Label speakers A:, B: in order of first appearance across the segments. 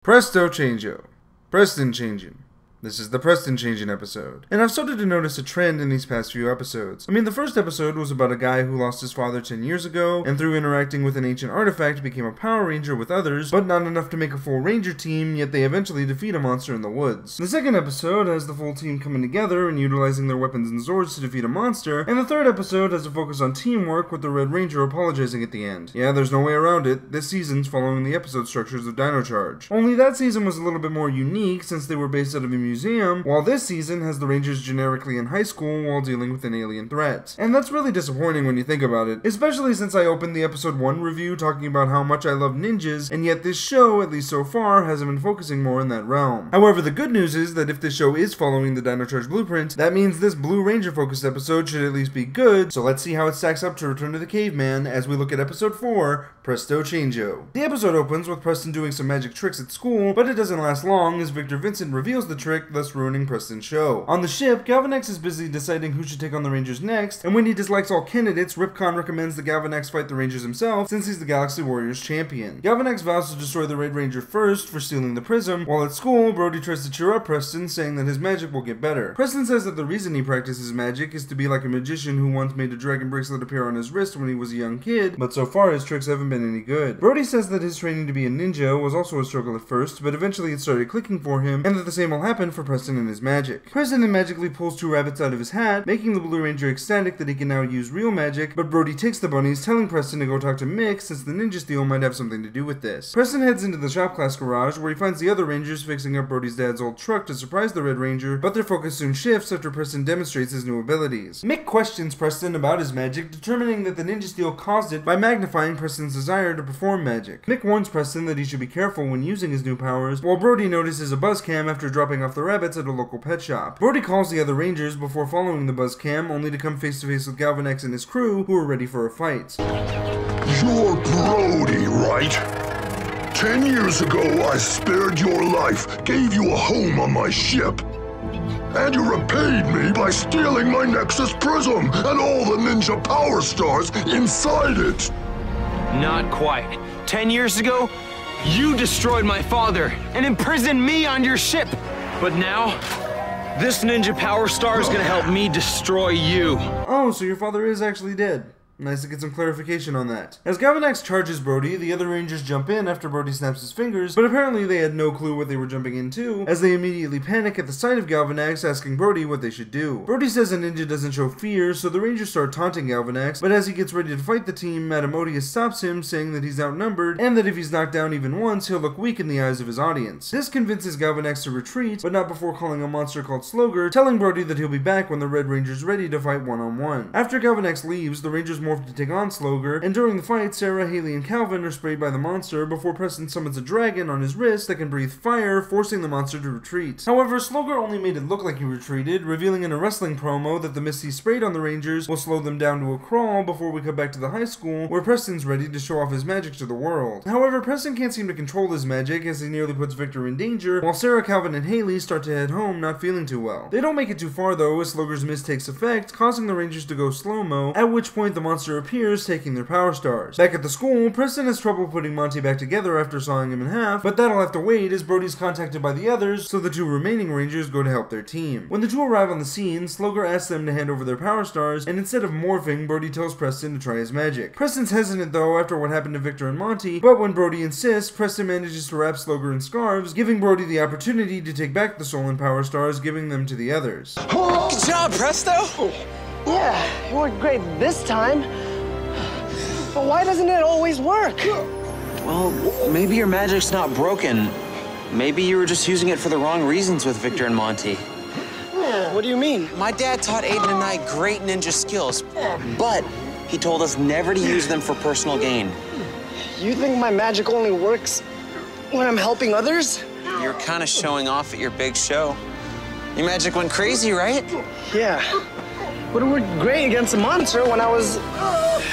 A: Presto changeo. Preston changin'. This is the Preston Changin' episode. And I've started to notice a trend in these past few episodes. I mean, the first episode was about a guy who lost his father 10 years ago, and through interacting with an ancient artifact became a Power Ranger with others, but not enough to make a full Ranger team, yet they eventually defeat a monster in the woods. The second episode has the full team coming together and utilizing their weapons and swords to defeat a monster, and the third episode has a focus on teamwork with the Red Ranger apologizing at the end. Yeah, there's no way around it, this season's following the episode structures of Dino Charge. Only that season was a little bit more unique since they were based out of a museum, while this season has the Rangers generically in high school while dealing with an alien threat. And that's really disappointing when you think about it, especially since I opened the episode 1 review talking about how much I love ninjas, and yet this show, at least so far, hasn't been focusing more in that realm. However, the good news is that if this show is following the Dino Charge blueprint, that means this Blue Ranger focused episode should at least be good, so let's see how it stacks up to Return to the Caveman as we look at episode 4, Presto Changeo. The episode opens with Preston doing some magic tricks at school, but it doesn't last long as Victor Vincent reveals the trick, thus ruining Preston's show. On the ship, Galvanax is busy deciding who should take on the Rangers next, and when he dislikes all candidates, Ripcon recommends that Galvanax fight the Rangers himself since he's the Galaxy Warriors champion. Galvanax vows to destroy the Red Ranger first for stealing the prism, while at school, Brody tries to cheer up Preston, saying that his magic will get better. Preston says that the reason he practices magic is to be like a magician who once made a dragon bracelet appear on his wrist when he was a young kid, but so far his tricks haven't been any good. Brody says that his training to be a ninja was also a struggle at first, but eventually it started clicking for him, and that the same will happen for Preston and his magic. Preston then magically pulls 2 rabbits out of his hat, making the Blue Ranger ecstatic that he can now use real magic, but Brody takes the bunnies, telling Preston to go talk to Mick since the ninja steal might have something to do with this. Preston heads into the shop class garage where he finds the other Rangers fixing up Brody's dad's old truck to surprise the Red Ranger, but their focus soon shifts after Preston demonstrates his new abilities. Mick questions Preston about his magic, determining that the ninja steal caused it by magnifying Preston's desire to perform magic. Mick warns Preston that he should be careful when using his new powers, while Brody notices a buzz cam after dropping off the rabbits at a local pet shop. Brody calls the other Rangers before following the buzz cam, only to come face to face with Galvanax and his crew, who are ready for a fight.
B: You're Brody, right? 10 years ago, I spared your life, gave you a home on my ship. And you repaid me by stealing my Nexus Prism and all the ninja power stars inside it.
C: Not quite. 10 years ago, you destroyed my father and imprisoned me on your ship. But now, this ninja power star is gonna help me destroy you.
A: Oh, so your father is actually dead. Nice to get some clarification on that. As Galvanax charges Brody, the other Rangers jump in after Brody snaps his fingers, but apparently they had no clue what they were jumping into, as they immediately panic at the sight of Galvanax, asking Brody what they should do. Brody says a ninja doesn't show fear, so the Rangers start taunting Galvanax, but as he gets ready to fight the team, Madame Odious stops him, saying that he's outnumbered, and that if he's knocked down even once, he'll look weak in the eyes of his audience. This convinces Galvanax to retreat, but not before calling a monster called Slogar, telling Brody that he'll be back when the Red Ranger's ready to fight one-on-one. After Galvanax leaves, the Rangers morph to take on Slogar, and during the fight, Sarah, Haley, and Calvin are sprayed by the monster before Preston summons a dragon on his wrist that can breathe fire, forcing the monster to retreat. However, Slogar only made it look like he retreated, revealing in a wrestling promo that the mist he sprayed on the Rangers will slow them down to a crawl before we come back to the high school, where Preston's ready to show off his magic to the world. However, Preston can't seem to control his magic as he nearly puts Victor in danger, while Sarah, Calvin, and Haley start to head home not feeling too well. They don't make it too far though as Slogar's mist takes effect, causing the Rangers to go slow-mo, at which point the monster appears, taking their power stars. Back at the school, Preston has trouble putting Monty back together after sawing him in half, but that'll have to wait as Brody's contacted by the others, so the 2 remaining Rangers go to help their team. When the 2 arrive on the scene, Slogar asks them to hand over their power stars, and instead of morphing, Brody tells Preston to try his magic. Preston's hesitant though after what happened to Victor and Monty, but when Brody insists, Preston manages to wrap Slogar in scarves, giving Brody the opportunity to take back the soul and power stars, giving them to the others.
C: Good job, Presto!
D: Yeah, you worked great this time. But why doesn't it always work?
C: Well, maybe your magic's not broken. Maybe you were just using it for the wrong reasons with Victor and Monty.
D: What do you mean?
C: My dad taught Aiden and I great ninja skills, but he told us never to use them for personal gain.
D: You think my magic only works when I'm helping others?
C: You're kind of showing off at your big show. Your magic went crazy, right?
D: Yeah. But it worked great against a monster when I was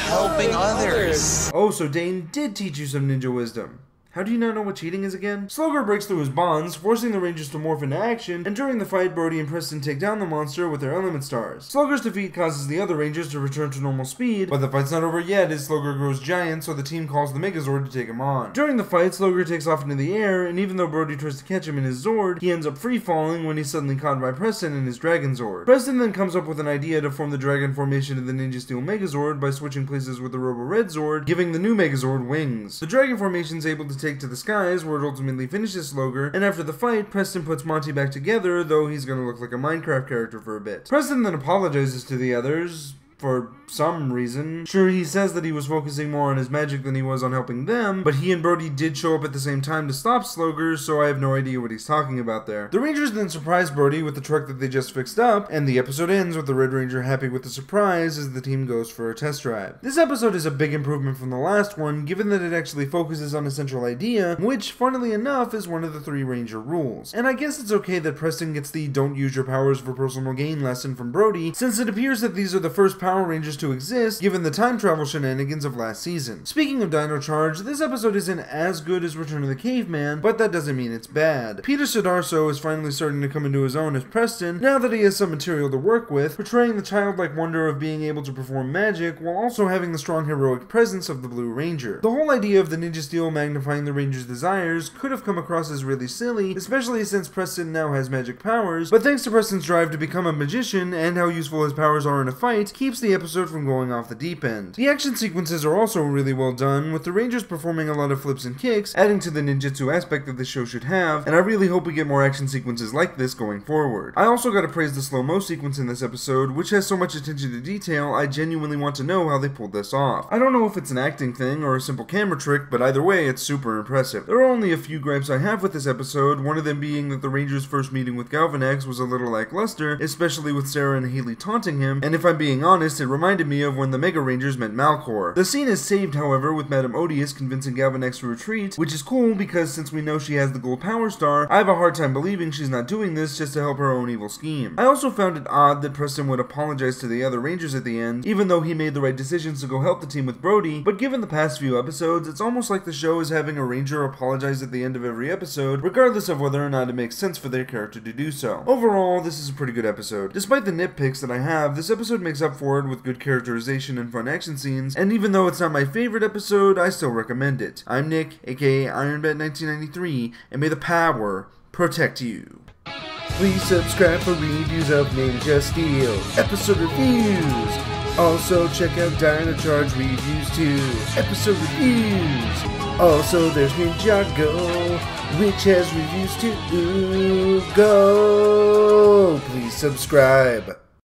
C: helping others.
A: Oh, so Dane did teach you some ninja wisdom. How do you not know what cheating is again? Slogger breaks through his bonds, forcing the Rangers to morph into action, and during the fight, Brody and Preston take down the monster with their element stars. Slogger's defeat causes the other Rangers to return to normal speed, but the fight's not over yet as Slogger grows giant, so the team calls the Megazord to take him on. During the fight, Slogger takes off into the air, and even though Brody tries to catch him in his Zord, he ends up free-falling when he's suddenly caught by Preston in his Dragon Zord. Preston then comes up with an idea to form the Dragon formation of the Ninja Steel Megazord by switching places with the Robo-Red Zord, giving the new Megazord wings. The Dragon formation's able to take to the skies, where it ultimately finishes Slogger, and after the fight, Preston puts Monty back together, though he's gonna look like a Minecraft character for a bit. Preston then apologizes to the others, for some reason. Sure, he says that he was focusing more on his magic than he was on helping them, but he and Brody did show up at the same time to stop Slogger, so I have no idea what he's talking about there. The Rangers then surprise Brody with the truck that they just fixed up, and the episode ends with the Red Ranger happy with the surprise as the team goes for a test drive. This episode is a big improvement from the last one, given that it actually focuses on a central idea, which, funnily enough, is one of the 3 Ranger rules. And I guess it's okay that Preston gets the don't use your powers for personal gain lesson from Brody, since it appears that these are the first Power Rangers to exist, given the time travel shenanigans of last season. Speaking of Dino Charge, this episode isn't as good as Return of the Caveman, but that doesn't mean it's bad. Peter Sodarso is finally starting to come into his own as Preston, now that he has some material to work with, portraying the childlike wonder of being able to perform magic, while also having the strong heroic presence of the Blue Ranger. The whole idea of the Ninja Steel magnifying the Ranger's desires could have come across as really silly, especially since Preston now has magic powers, but thanks to Preston's drive to become a magician, and how useful his powers are in a fight, keeps the episode from going off the deep end. The action sequences are also really well done, with the Rangers performing a lot of flips and kicks, adding to the ninjutsu aspect that the show should have, and I really hope we get more action sequences like this going forward. I also gotta praise the slow-mo sequence in this episode, which has so much attention to detail, I genuinely want to know how they pulled this off. I don't know if it's an acting thing or a simple camera trick, but either way, it's super impressive. There are only a few gripes I have with this episode, one of them being that the Rangers' first meeting with Galvanax was a little lackluster, especially with Sarah and Haley taunting him, and if I'm being honest, it reminded me of when the Mega Rangers met Malcor. The scene is saved, however, with Madame Odious convincing Galvanax to retreat, which is cool because since we know she has the gold power star, I have a hard time believing she's not doing this just to help her own evil scheme. I also found it odd that Preston would apologize to the other Rangers at the end, even though he made the right decisions to go help the team with Brody, but given the past few episodes, it's almost like the show is having a Ranger apologize at the end of every episode, regardless of whether or not it makes sense for their character to do so. Overall, this is a pretty good episode. Despite the nitpicks that I have, this episode makes up for it with good characterization and fun action scenes, and even though it's not my favorite episode, I still recommend it. I'm Nick, aka IronBat1993, and may the power protect you. Please subscribe for reviews of Ninja Steel, episode reviews. Also check out Dino Charge reviews too, episode reviews. Also there's Ninjago, which has reviews too. Go! Please subscribe.